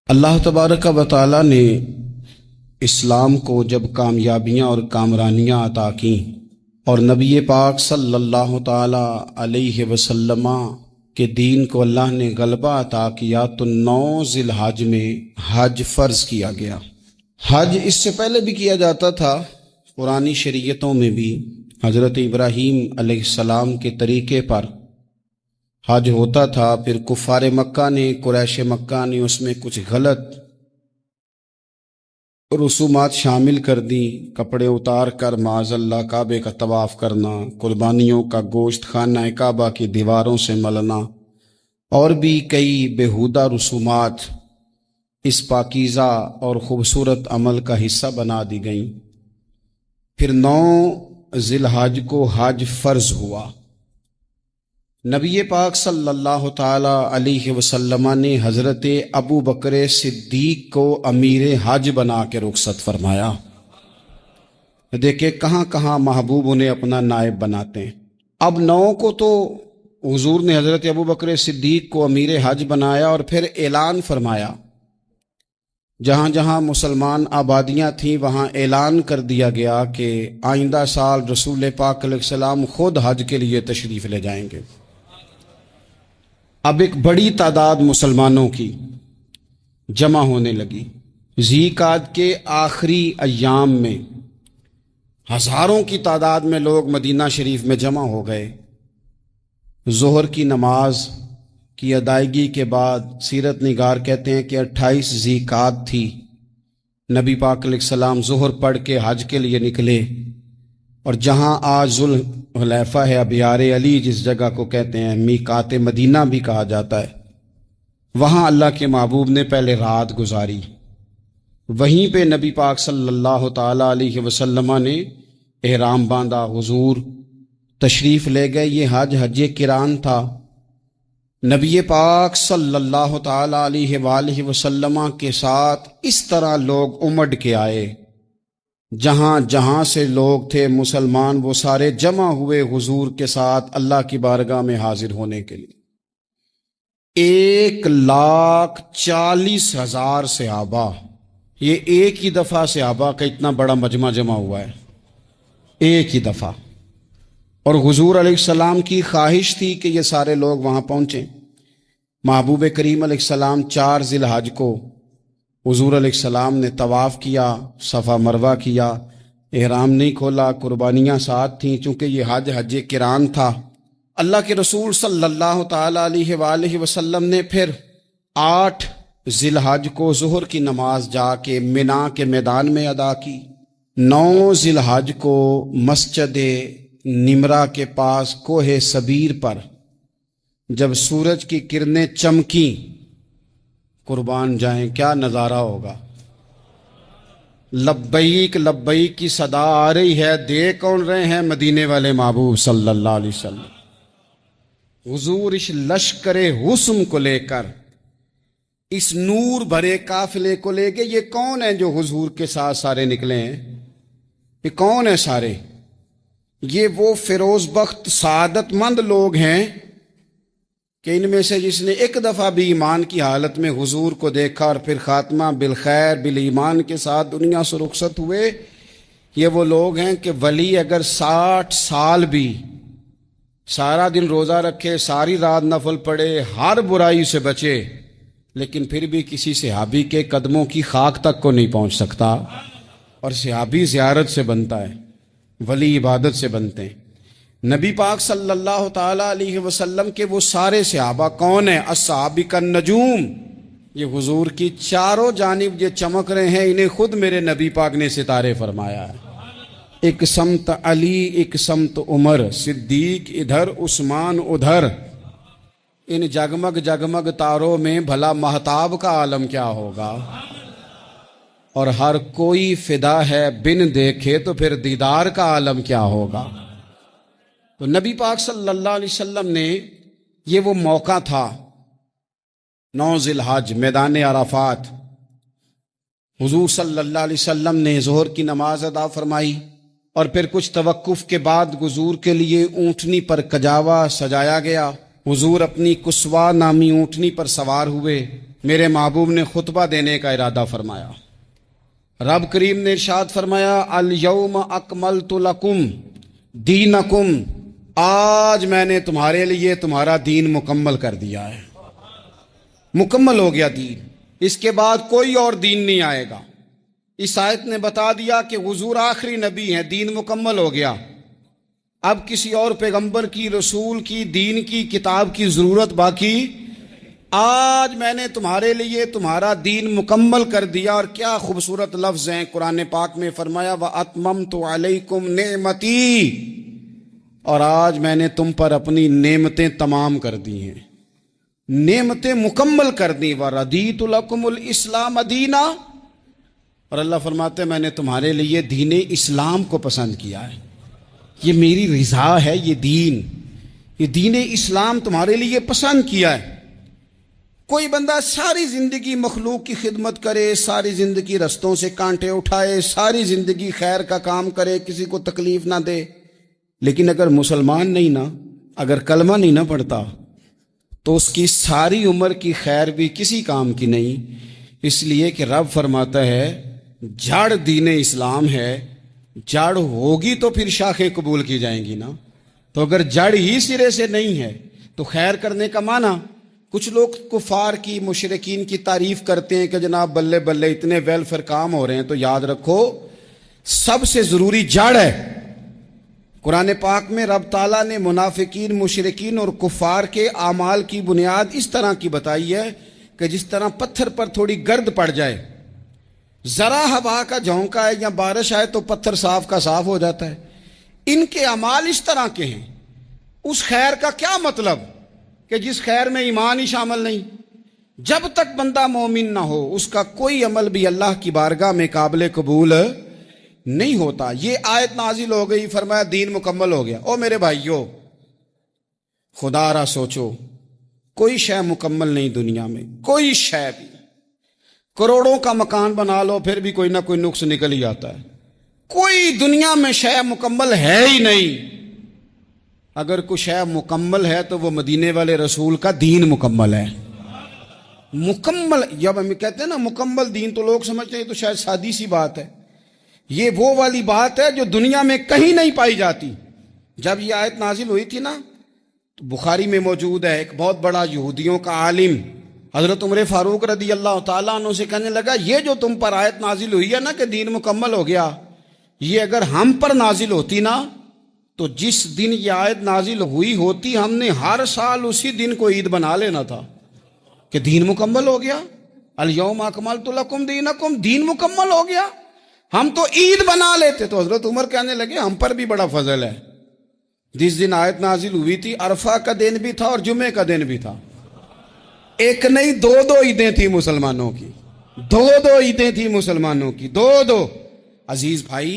اللہ تبارک و تعالیٰ نے اسلام کو جب کامیابیاں اور کامرانیاں عطا کیں اور نبی پاک صلی اللہ تعالیٰ علیہ وسلم کے دین کو اللہ نے غلبہ عطا کیا تو 9 ذی الحج میں حج فرض کیا گیا۔ حج اس سے پہلے بھی کیا جاتا تھا، پرانی شریعتوں میں بھی حضرت ابراہیم علیہ السلام کے طریقے پر حج ہوتا تھا، پھر کفار مکہ نے، قریش مکہ نے اس میں کچھ غلط رسومات شامل کر دیں، کپڑے اتار کر معاذ اللہ کعبے کا طواف کرنا، قربانیوں کا گوشت خانہ کعبہ کی دیواروں سے ملنا، اور بھی کئی بیہودہ رسومات اس پاکیزہ اور خوبصورت عمل کا حصہ بنا دی گئیں۔ پھر 9 ذی الحج کو حج فرض ہوا۔ نبی پاک صلی اللہ تعالی علیہ وسلم نے حضرت ابو بکر صدیق کو امیر حج بنا کے رخصت فرمایا۔ دیکھیں کہاں کہاں محبوب انہیں اپنا نائب بناتے ہیں۔ اب 9 کو تو حضور نے حضرت ابو بکر صدیق کو امیر حج بنایا اور پھر اعلان فرمایا، جہاں جہاں مسلمان آبادیاں تھیں وہاں اعلان کر دیا گیا کہ آئندہ سال رسول پاک علیہ السلام خود حج کے لیے تشریف لے جائیں گے۔ اب ایک بڑی تعداد مسلمانوں کی جمع ہونے لگی۔ ذی القعدہ کے آخری ایام میں ہزاروں کی تعداد میں لوگ مدینہ شریف میں جمع ہو گئے۔ ظہر کی نماز کی ادائیگی کے بعد سیرت نگار کہتے ہیں کہ 28 ذی القعدہ تھی، نبی پاک علیہ السلام ظہر پڑھ کے حج کے لیے نکلے، اور جہاں آج ذوالحلیفہ ہے، ابیار علی جس جگہ کو کہتے ہیں، میقات مدینہ بھی کہا جاتا ہے، وہاں اللہ کے محبوب نے پہلے رات گزاری۔ وہیں پہ نبی پاک صلی اللہ تعالیٰ علیہ وسلم نے احرام باندھا، حضور تشریف لے گئے۔ یہ حج قران تھا۔ نبی پاک صلی اللہ تعالیٰ علیہ وآلہ وسلم کے ساتھ اس طرح لوگ امڑ کے آئے، جہاں جہاں سے لوگ تھے مسلمان وہ سارے جمع ہوئے حضور کے ساتھ اللہ کی بارگاہ میں حاضر ہونے کے لیے۔ 1,40,000 صحابہ، یہ ایک ہی دفعہ صحابہ کا اتنا بڑا مجمع جمع ہوا ہے، ایک ہی دفعہ۔ اور حضور علیہ السلام کی خواہش تھی کہ یہ سارے لوگ وہاں پہنچیں۔ محبوب کریم علیہ السلام 4 ذی الحج کو حضور علیہ السلام نے طواف کیا، صفا مروہ کیا، احرام نہیں کھولا، قربانیاں ساتھ تھیں، چونکہ یہ حج قران تھا۔ اللہ کے رسول صلی اللہ تعالیٰ علیہ وآلہ وسلم نے پھر 8 ذی الحج کو ظہر کی نماز جا کے منا کے میدان میں ادا کی۔ 9 ذی الحج کو مسجد نمرہ کے پاس کوہ صبیر پر جب سورج کی کرنیں چمکیں، قربان جائیں کیا نظارہ ہوگا۔ لبیک لبیک کی صدا آ رہی ہے، دے کون رہے ہیں؟ مدینے والے محبوب صلی اللہ علیہ وسلم۔ حضور اس لشکر حسن کو لے کر، اس نور بھرے قافلے کو لے کے، یہ کون ہیں جو حضور کے ساتھ سارے نکلے ہیں؟ یہ کون ہیں سارے؟ یہ وہ فیروز بخت سعادت مند لوگ ہیں کہ ان میں سے جس نے ایک دفعہ بھی ایمان کی حالت میں حضور کو دیکھا اور پھر خاتمہ بالخیر بالایمان کے ساتھ دنیا سے رخصت ہوئے، یہ وہ لوگ ہیں کہ ولی اگر 60 سال بھی سارا دن روزہ رکھے، ساری رات نفل پڑھے، ہر برائی سے بچے، لیکن پھر بھی کسی صحابی کے قدموں کی خاک تک کو نہیں پہنچ سکتا۔ اور صحابی زیارت سے بنتا ہے، ولی عبادت سے بنتے ہیں۔ نبی پاک صلی اللہ تعالیٰ علیہ وسلم کے وہ سارے صحابہ کون ہیں؟ الصحابہ النجوم، یہ حضور کی چاروں جانب یہ چمک رہے ہیں، انہیں خود میرے نبی پاک نے ستارے فرمایا ہے۔ ایک سمت علی، ایک سمت عمر، صدیق ادھر، عثمان ادھر۔ ان جگمگ جگمگ تاروں میں بھلا مہتاب کا عالم کیا ہوگا؟ اور ہر کوئی فدا ہے بن دیکھے تو پھر دیدار کا عالم کیا ہوگا؟ تو نبی پاک صلی اللہ علیہ وسلم نے یہ وہ موقع تھا، 9 ذی الحج میدان عرفات، حضور صلی اللہ علیہ وسلم نے ظہر کی نماز ادا فرمائی، اور پھر کچھ توقف کے بعد حضور کے لیے اونٹنی پر کجاوا سجایا گیا، हुजूर अपनी कुस्वा नामी ऊँटनी पर सवार हुए, मेरे महबूब ने खुतबा देने का इरादा फरमाया। रब करीम ने इरशाद फरमाया, अल यौम अकमलतु लकुम दीनकुम, आज मैंने तुम्हारे लिए तुम्हारा दीन मुकम्मल कर दिया है। मुकम्मल हो गया दीन, इसके बाद कोई और दीन नहीं आएगा। इस आयत ने बता दिया कि हुजूर आखिरी नबी हैं, दीन मुकम्मल हो गया। अब किसी और पैगंबर की, रसूल की, दीन की, किताब की ज़रूरत बाकी। आज मैंने तुम्हारे लिए तुम्हारा दीन मुकम्मल कर दिया। और क्या खूबसूरत लफ्ज़ हैं कुरान पाक में, फरमाया व अतममतु अलैकुम नेमती, और आज मैंने तुम पर अपनी नेमतें तमाम कर दी हैं, नेमतें मुकम्मल कर दी। व रदीतु लकुमुल इस्लाम दीना, और अल्लाह फरमाते हैं मैंने तुम्हारे लिए दीन इस्लाम को पसंद किया है, ये मेरी रिज़ा है, ये दीन इस्लाम तुम्हारे लिए पसंद किया है। कोई बंदा सारी ज़िंदगी मखलूक की खिदमत करे, सारी ज़िंदगी रस्तों से कांटे उठाए, सारी ज़िंदगी खैर का काम करे, किसी को तकलीफ़ ना दे, लेकिन अगर मुसलमान नहीं ना, अगर कलमा नहीं ना पढ़ता, तो उसकी सारी उम्र की खैर भी किसी काम की नहीं। इसलिए कि रब फरमाता है जड़ दीन इस्लाम है, जड़ होगी तो फिर शाखें कबूल की जाएंगी ना। तो अगर जड़ ही सिरे से नहीं है तो खैर करने का माना। कुछ लोग कुफार की, मुशरिकीन की तारीफ करते हैं कि जनाब बल्ले बल्ले इतने वेलफेयर काम हो रहे हैं, तो याद रखो सबसे ज़रूरी जड़ है। कुरान पाक में रब ताला ने मुनाफिकीन, मुशरिकीन और कुफार के आमाल की बुनियाद इस तरह की बताई है कि जिस तरह पत्थर पर थोड़ी गर्द पड़ जाए, ज़रा हवा का झोंका है या बारिश आए तो पत्थर साफ का साफ हो जाता है। इनके अमाल इस तरह के हैं। उस खैर का क्या मतलब कि जिस खैर में ईमान ही शामिल नहीं। जब तक बंदा मोमिन ना हो उसका कोई अमल भी अल्लाह की बारगाह में काबिल कबूल नहीं होता। ये आयत नाजिल हो गई, फरमाया दीन मुकम्मल हो गया। ओ मेरे भाइयों, खुदा रा सोचो, कोई शय मुकम्मल नहीं दुनिया में, कोई शय भी। करोड़ों का मकान बना लो फिर भी कोई ना कोई नुक्स निकल ही आता है। कोई दुनिया में शय मुकम्मल है ही नहीं। अगर कोई शय मुकम्मल है तो वो मदीने वाले रसूल का दीन मुकम्मल है। मुकम्मल, जब हम कहते हैं ना मुकम्मल दीन, तो लोग समझते हैं तो शायद सादी सी बात है। ये वो वाली बात है जो दुनिया में कहीं नहीं पाई जाती। जब ये आयत नाजिल हुई थी ना, तो बुखारी में मौजूद है, एक बहुत बड़ा यहूदियों का आलिम हजरत उमर फारूक रदी अल्लाह ताला अन्हु से कहने लगा, ये जो तुम पर आयत नाजिल हुई है ना कि दीन मुकम्मल हो गया, ये अगर हम पर नाजिल होती ना, तो जिस दिन ये आयत नाजिल हुई होती हमने हर साल उसी दिन को ईद बना लेना था कि दीन मुकम्मल हो गया। अल यौम अकमलतु लकुम दीनकुम, दीन मुकम्मल हो गया। हम तो ईद बना लेते। तो हजरत उमर कहने लगे हम पर भी बड़ा फजल है। जिस दिन आयत नाजिल हुई थी अरफा का दिन भी था और जुमे का दिन भी था। एक नहीं दो ईदें थी मुसलमानों की, दो ईदें थी मुसलमानों की, दो। अजीज भाई,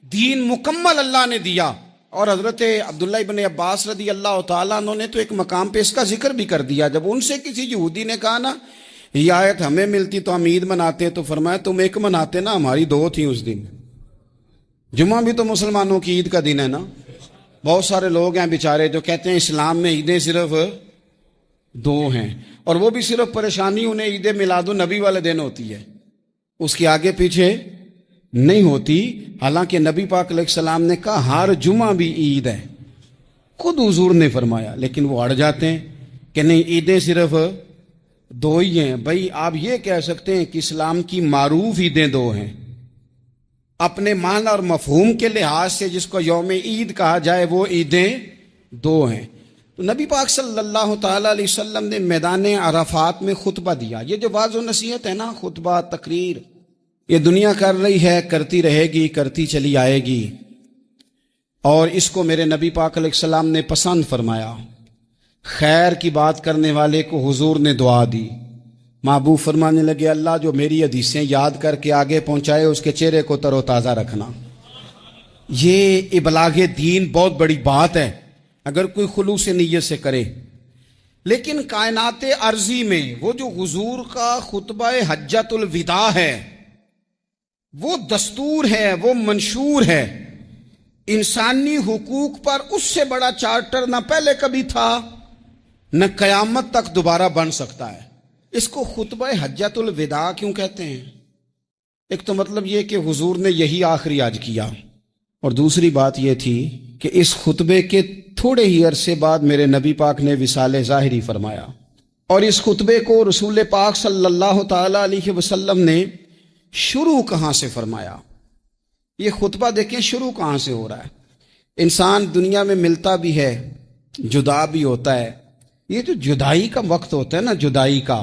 दीन मुकम्मल अल्लाह ने दिया। और हजरत अब्दुल्लाह इब्न अब्बास रदी अल्लाह ताला अन्हु ने तो एक मकाम पे इसका जिक्र भी कर दिया। जब उनसे किसी यहूदी ने कहा ना ये आयत हमें मिलती तो हम ईद मनाते, तो फरमाया तुम एक मनाते ना, हमारी दो थी उस दिन। जुम्मा भी तो मुसलमानों की ईद का दिन है ना। बहुत सारे लोग हैं बेचारे जो कहते हैं इस्लाम में ईदें सिर्फ दो हैं, और वो भी सिर्फ परेशानी उन्हें ईद मिलादुन नबी वाले दिन होती है, उसके आगे पीछे नहीं होती। हालांकि नबी पाक अलैहिस्सलाम ने कहा हर जुमा भी ईद है, खुद हुजूर ने फरमाया, लेकिन वो अड़ जाते हैं कि नहीं ईदें सिर्फ दो ही हैं। भाई आप ये कह सकते हैं कि इस्लाम की मारूफ ईदें दो हैं, अपने मान और मफहूम के लिहाज से जिसको यौम ईद कहा जाए वो ईदें दो हैं। तो नबी पाक सल्लल्लाहु ताला अलैहि वसल्लम ने मैदान अराफात में खुतबा दिया। ये जो वाज़ व नसीहत है ना, खुतबा तकरीर, ये दुनिया कर रही है, करती रहेगी, करती चली आएगी। और इसको मेरे नबी पाक अलैहिस्सलाम ने पसंद फरमाया। खैर की बात करने वाले को हुजूर ने दुआ दी। महबूब फरमाने लगे, अल्लाह जो मेरी हदीसें याद करके आगे पहुंचाए उसके चेहरे को तरोताज़ा रखना। ये इबलागे दीन बहुत बड़ी बात है अगर कोई खुलूस नीयत से करे। लेकिन कायनात अर्जी में वो जो हुजूर का खुतबा हज्जतुल विदा है, वो दस्तूर है, वो मंशूर है। इंसानी हुकूक पर उससे बड़ा चार्टर ना पहले कभी था نہ قیامت تک دوبارہ بن سکتا ہے۔ اس کو خطبہ حجۃ الوداع کیوں کہتے ہیں؟ ایک تو مطلب یہ کہ حضور نے یہی آخری حج کیا، اور دوسری بات یہ تھی کہ اس خطبے کے تھوڑے ہی عرصے بعد میرے نبی پاک نے وصال ظاہری فرمایا، اور اس خطبے کو رسول پاک صلی اللہ تعالی علیہ وسلم نے شروع کہاں سے فرمایا؟ یہ خطبہ دیکھیں شروع کہاں سے ہو رہا ہے۔ انسان دنیا میں ملتا بھی ہے، جدا بھی ہوتا ہے، یہ جو جدائی کا وقت ہوتا ہے نا، جدائی کا،